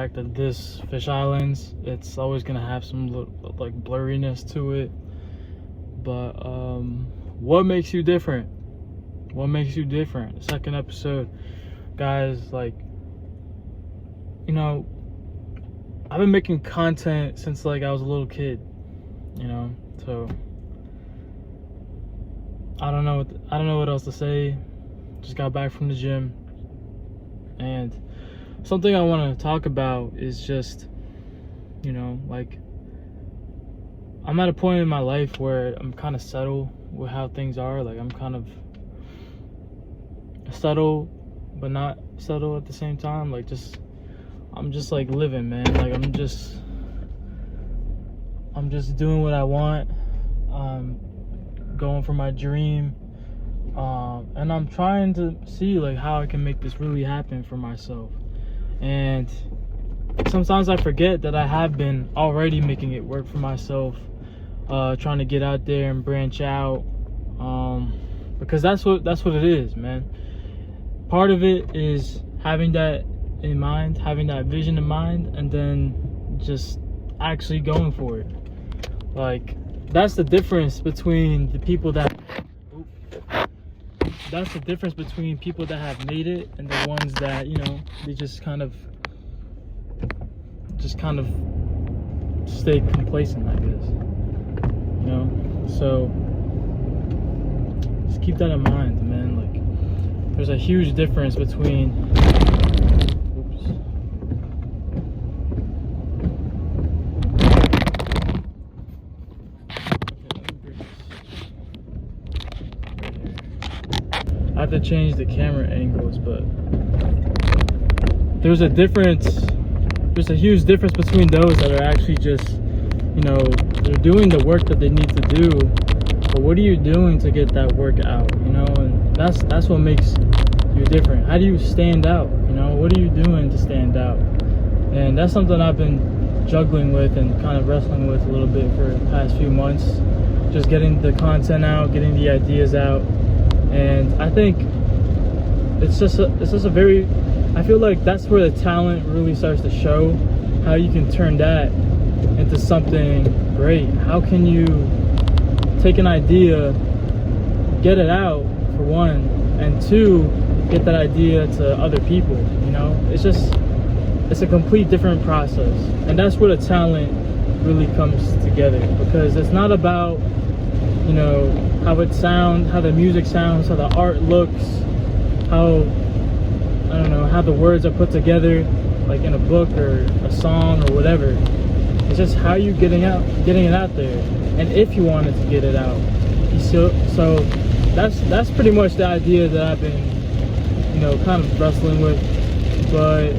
fact that this Fish Islands, it's always gonna have some like blurriness to it. But what makes you different? What makes you different? Second episode, guys. Like, you know, I've been making content since like I was a little kid. You know, so I don't know what else to say. Just got back from the gym, and something I want to talk about is just, you know, like, I'm at a point in my life where I'm kind of settled with how things are. Like, I'm kind of settled, but not settled at the same time. Like, I'm just like living, man. Like, I'm just doing what I want. Going for my dream. And I'm trying to see like how I can make this really happen for myself. And sometimes I forget that I have been already making it work for myself, trying to get out there and branch out, because that's what it is, man. Part of it is having that in mind, having that vision in mind, and then just actually going for it. Like, that's the difference between the people that have made it and the ones that, you know, they just kind of stay complacent, I guess. You know? So just keep that in mind, man. Like, there's a huge difference between I have to change the camera angles, but there's a huge difference between those that are actually just, you know, they're doing the work that they need to do, but what are you doing to get that work out, you know? And that's what makes you different. How do you stand out, you know? What are you doing to stand out? And that's something I've been juggling with and kind of wrestling with a little bit for the past few months, just getting the content out, getting the ideas out. And I think it's just a very, I feel like that's where the talent really starts to show, how you can turn that into something great. How can you take an idea, get it out, for one, and two, get that idea to other people, you know? It's a complete different process. And that's where the talent really comes together, because it's not about, you know, how it sounds, how the music sounds, how the art looks, how, I don't know, how the words are put together, like in a book or a song or whatever. It's just how you getting it out there, and if you wanted to get it out. So that's pretty much the idea that I've been, you know, kind of wrestling with. But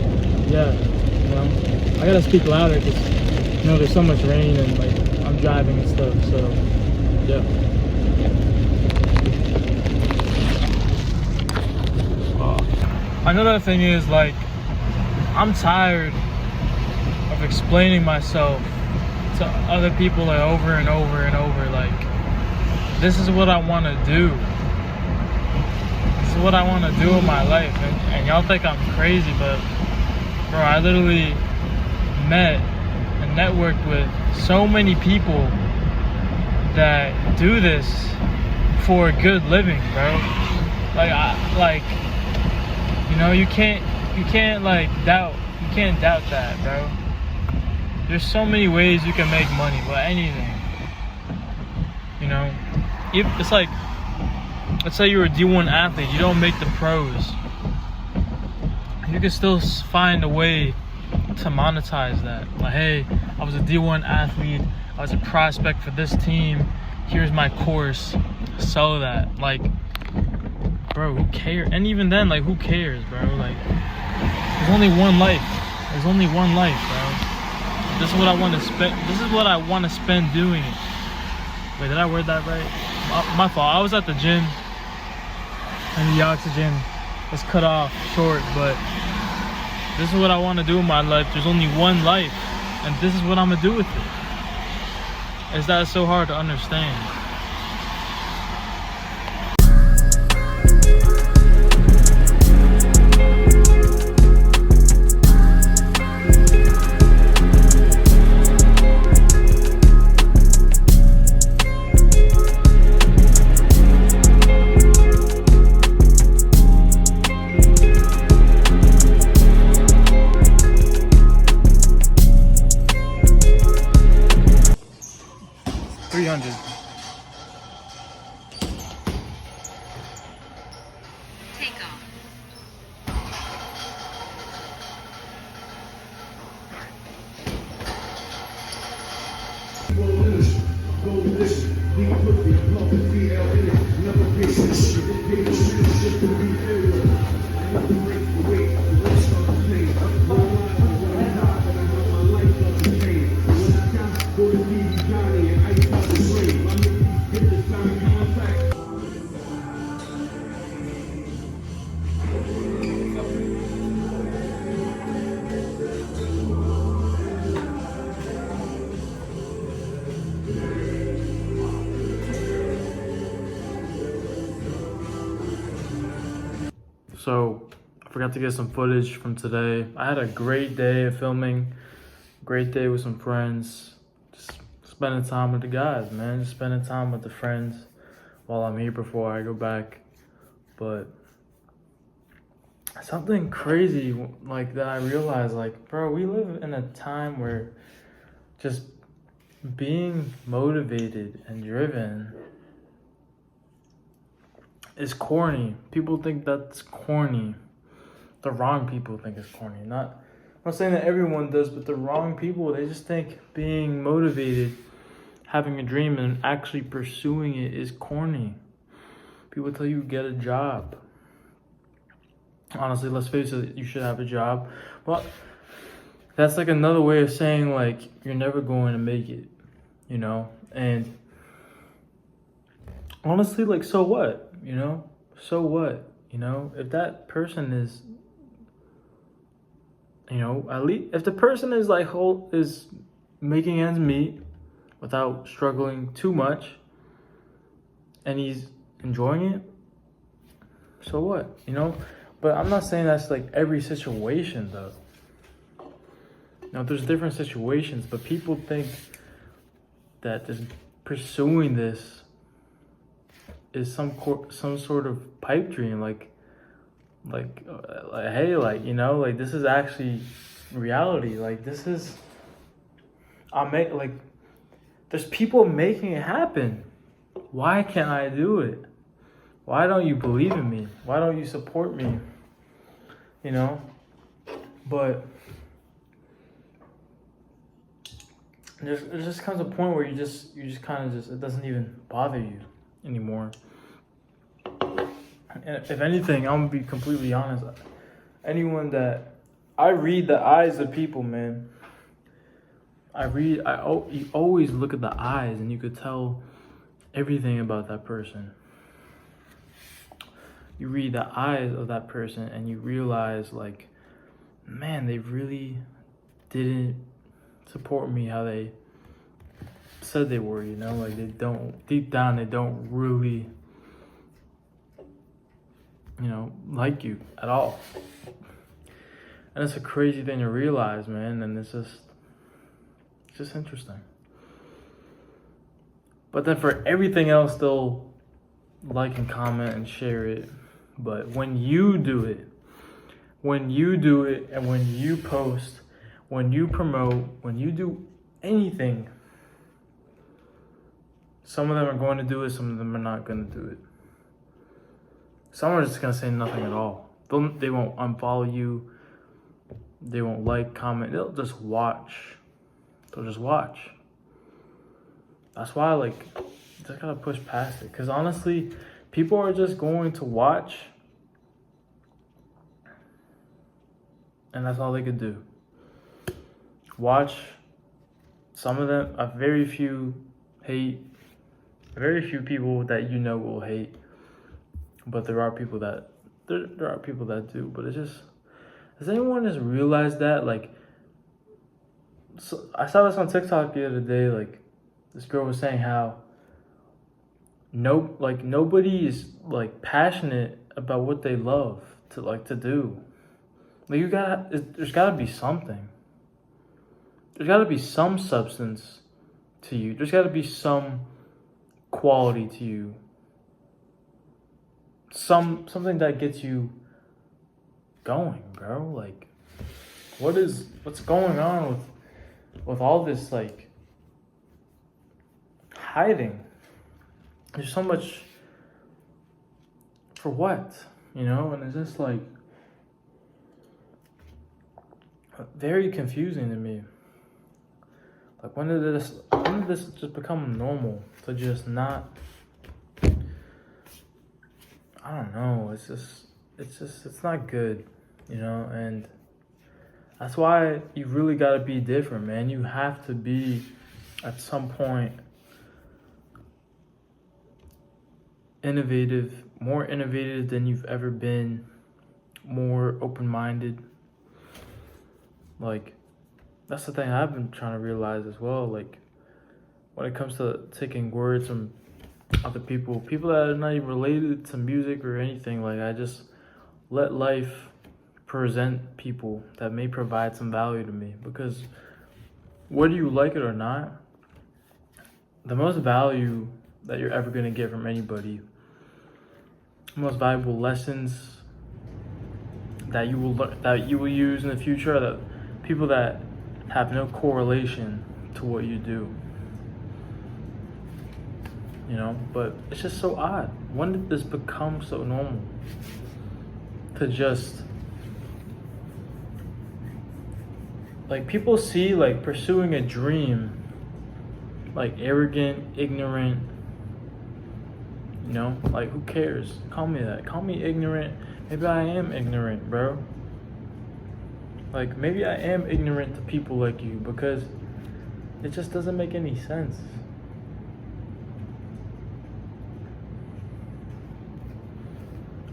yeah, you know, I gotta speak louder because, you know, there's so much rain and like I'm driving and stuff. So yeah. Another thing is, like, I'm tired of explaining myself to other people like over and over and over. Like, this is what I want to do. This is what I want to do in my life. And y'all think I'm crazy, but bro, I literally met and networked with so many people that do this for a good living, bro. You know, you can't doubt that, bro. There's so many ways you can make money with anything. You know, it's like, let's say you're a D1 athlete, you don't make the pros. You can still find a way to monetize that. Like, hey, I was a D1 athlete, I was a prospect for this team, here's my course, sell that. Like, bro, who cares? And even then, like, who cares, bro? Like, there's only one life. There's only one life, bro. This is what I want to spend. This is what I want to spend doing it. Wait, did I word that right? My fault. I was at the gym, and the oxygen was cut off short. But this is what I want to do in my life. There's only one life, and this is what I'm gonna do with it. Is that so hard to understand? 300. Takeoff. So I forgot to get some footage from today. I had a great day of filming, great day with some friends, just spending time with the guys, man, just spending time with the friends while I'm here before I go back. But something crazy like that I realized, like, bro, we live in a time where just being motivated and driven is corny. People think that's corny. The wrong people think it's corny. I'm not saying that everyone does, but the wrong people, they just think being motivated, having a dream, and actually pursuing it is corny. People tell you get a job. Honestly, let's face it, you should have a job. But that's like another way of saying, like, you're never going to make it, you know? And honestly, like, so what, you know? So what, you know? If that person is, you know, at least if the person is like is making ends meet without struggling too much, and he's enjoying it, so what, you know? But I'm not saying that's like every situation, though. You know, there's different situations, but people think that just pursuing this is some sort of pipe dream, like hey, like, you know, like, this is actually reality. Like, this is, like, there's people making it happen. Why can't I do it? Why don't you believe in me? Why don't you support me? You know? But there just comes a point where you just kind of it doesn't even bother you anymore. And if anything, I'm gonna be completely honest. Anyone that I read the eyes of people, man. You always look at the eyes, and you could tell everything about that person. You read the eyes of that person, and you realize, like, man, they really didn't support me how they said they were, you know? Like, they don't, deep down, they don't really, you know, like you at all. And it's a crazy thing to realize, man, and it's just interesting. But then for everything else, they'll like and comment and share it. But when you do it, and when you post, when you promote, when you do anything, some of them are going to do it, some of them are not going to do it. Some are just going to say nothing at all. They won't unfollow you. They won't like, comment. They'll just watch. They'll just watch. That's why, like, you just gotta push past it. Because honestly, people are just going to watch, and that's all they could do. Watch. Some of them, very few hate. Very few people that you know will hate. But there are people that do. But it's just, has anyone just realized that? Like, so I saw this on TikTok the other day. Like, this girl was saying how nobody is like passionate about what they love to do. Like, there's gotta be something. There's gotta be some substance to you. There's gotta be some quality to you. Something that gets you going, bro. Like, what's going on with all this, like, hiding? There's so much for what, you know? And it's just like very confusing to me. Like when did this just become normal to just not, I don't know, it's not good, you know? And that's why you really gotta be different, man. You have to be at some point innovative, more innovative than you've ever been, more open-minded. Like, that's the thing I've been trying to realize as well. Like, when it comes to taking words from other people that are not even related to music or anything, like, I just let life present people that may provide some value to me. Because whether you like it or not, the most value that you're ever going to get from anybody, the most valuable lessons that you will use in the future, are the people that have no correlation to what you do. You know, but it's just so odd. When did this become so normal? To just, like, people see, like, pursuing a dream, like, arrogant, ignorant, you know? Like, who cares? Call me that. Call me ignorant. Maybe I am ignorant, bro. Like, maybe I am ignorant to people like you, because it just doesn't make any sense.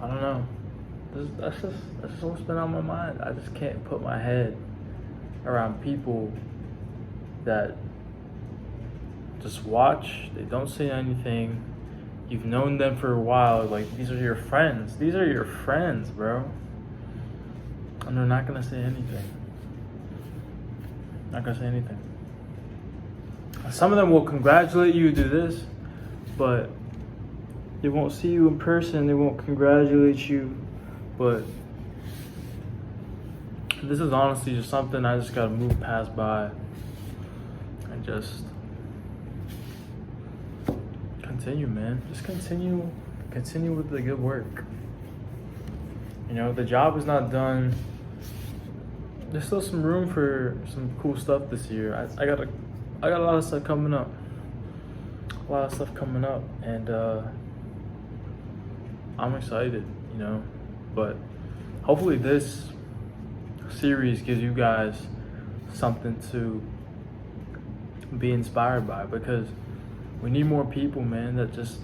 I don't know. That's just what's been on my mind. I just can't put my head around people that just watch, they don't say anything. You've known them for a while, like, these are your friends. These are your friends, bro. And they're not gonna say anything. Not gonna say anything. Some of them will congratulate you do this, but they won't see you in person, they won't congratulate you. But this is honestly just something I just gotta move past by and just continue, man. Just continue with the good work. You know, the job is not done. There's still some room for some cool stuff this year. I got a lot of stuff coming up. And I'm excited, you know. But hopefully this series gives you guys something to be inspired by, because we need more people, man, that just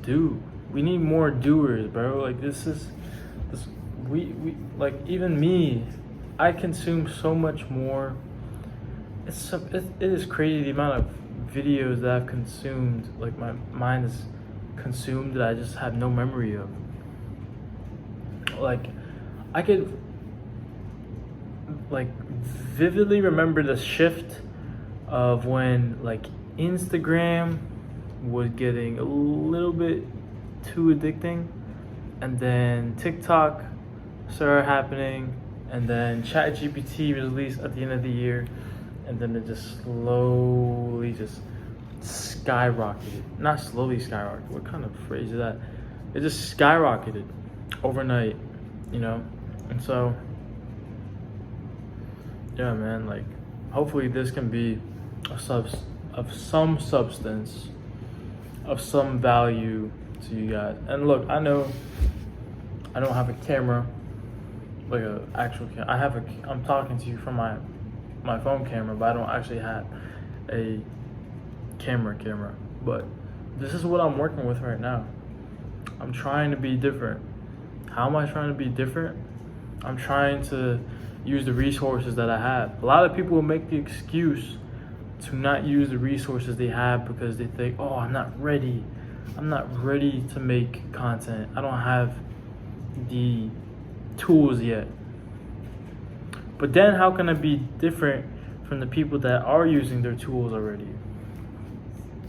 do. We need more doers, bro. Like, we like, even me, I consume so much more. It is crazy the amount of videos that I've consumed. Like, my mind is consumed that I just have no memory of. Like, I could, like, vividly remember the shift of when, like, Instagram was getting a little bit too addicting, and then TikTok started happening, and then ChatGPT was released at the end of the year, and then it just slowly just skyrocketed. Not slowly skyrocketed, what kind of phrase is that? It just skyrocketed overnight, you know? And so, yeah, man, like, hopefully this can be of some substance, of some value to you guys. And look, I know I don't have a camera, like an actual camera. I'm talking to you from my phone camera, but I don't actually have a camera. But this is what I'm working with right now. I'm trying to be different. How am I trying to be different? I'm trying to use the resources that I have. A lot of people will make the excuse to not use the resources they have because they think, oh, I'm not ready to make content. I don't have the tools yet. But then how can I be different from the people that are using their tools already?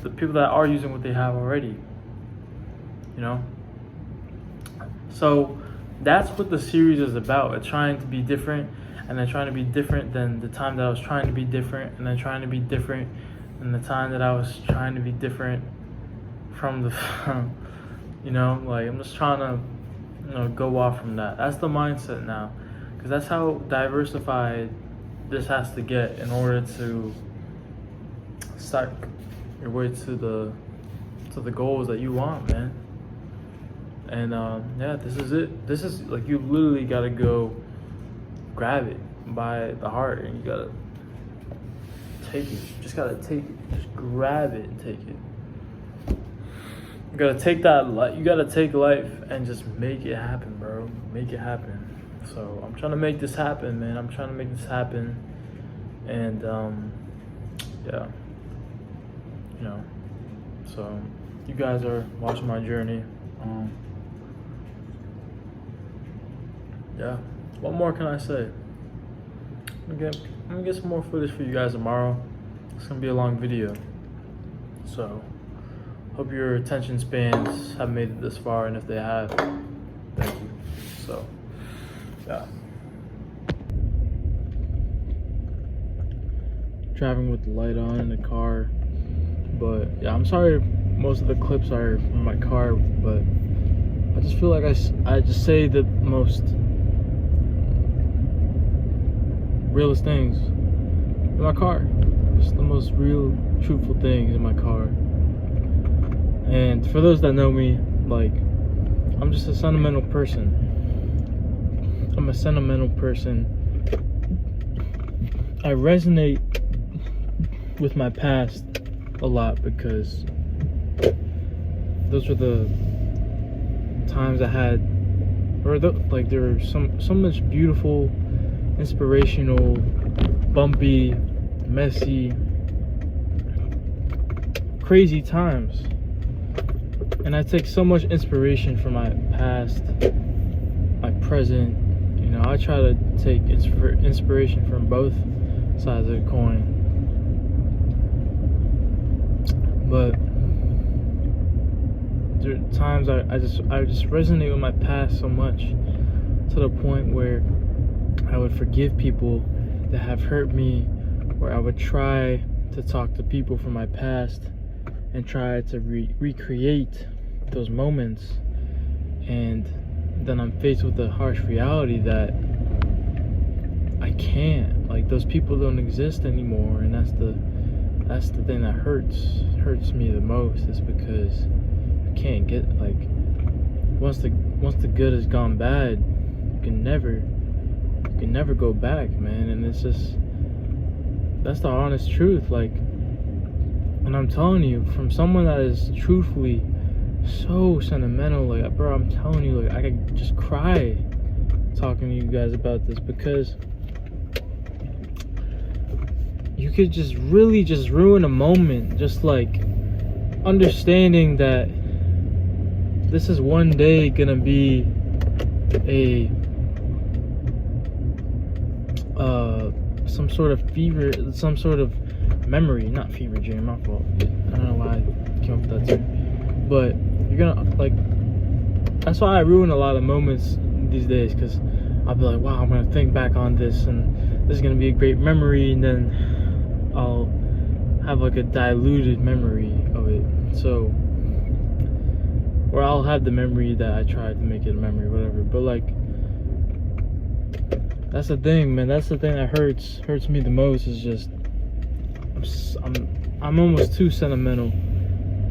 The people that are using what they have already, you know? So that's what the series is about. It's trying to be different, and then trying to be different than the time that I was trying to be different, and then trying to be different and the time that I was trying to be different from the, you know, like I'm just trying to, you know, go off from that. That's the mindset now, because that's how diversified this has to get in order to start your way to the goals that you want, man. And yeah, this is it. This is like, you literally gotta go grab it by the heart, and you gotta take it. You just gotta take it. Just grab it and take it. You gotta take that. You gotta take life and just make it happen, bro. Make it happen. So I'm trying to make this happen, man. I'm trying to make this happen, and yeah, you know. So you guys are watching my journey. Yeah. What more can I say? I'm gonna get some more footage for you guys tomorrow. It's gonna be a long video. So hope your attention spans have made it this far, and if they have, thank you. So yeah. Driving with the light on in the car. But yeah, I'm sorry most of the clips are from my car, but I just feel like I just say the most realest things in my car. Just the most real, truthful things in my car. And for those that know me, like, I'm just a sentimental person. I'm a sentimental person. I resonate with my past a lot because those were the times I had, or like there were so much beautiful, inspirational, bumpy, messy, crazy times, and I take so much inspiration from my past, my present. You know, I try to take inspiration from both sides of the coin. But there are times I just resonate with my past so much, to the point where I would forgive people that have hurt me, or I would try to talk to people from my past and try to recreate those moments, and then I'm faced with the harsh reality that I can't. Like, those people don't exist anymore, and that's the thing that hurts me the most, is because I can't get, like, once the good has gone bad, you can never go back, man. And it's just, that's the honest truth. Like, and I'm telling you, from someone that is truthfully so sentimental, like, bro, I'm telling you, like, I could just cry talking to you guys about this, because you could just really just ruin a moment, just like understanding that this is one day gonna be a some sort of fever, some sort of memory, not fever dream, my fault. I don't know why I came up with that term, but you're gonna, like, that's why I ruin a lot of moments these days, because I'll be like, wow, I'm gonna think back on this, and this is gonna be a great memory, and then I'll have like a diluted memory of it. So, or I'll have the memory that I tried to make it a memory, whatever. But like, that's the thing, man. That's the thing that hurts me the most, is just I'm almost too sentimental,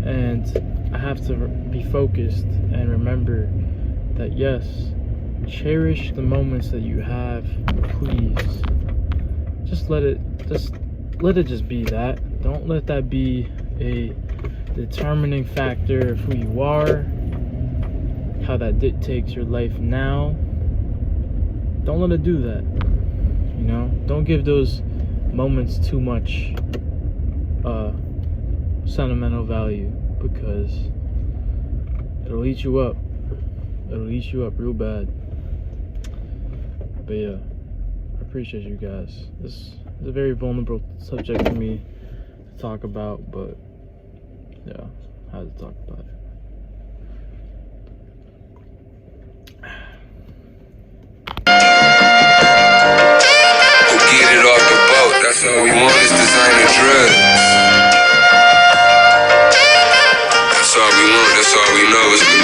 and I have to be focused and remember that, yes, cherish the moments that you have, please. Just let it just be that. Don't let that be a determining factor of who you are, how that dictates your life now. Don't let it do that. You know, don't give those moments too much sentimental value, because it'll eat you up. It'll eat you up real bad. But yeah, I appreciate you guys. This is a very vulnerable subject for me to talk about, but yeah, I had to talk about it. Get it off the boat, that's all we want is designer drugs. you know it's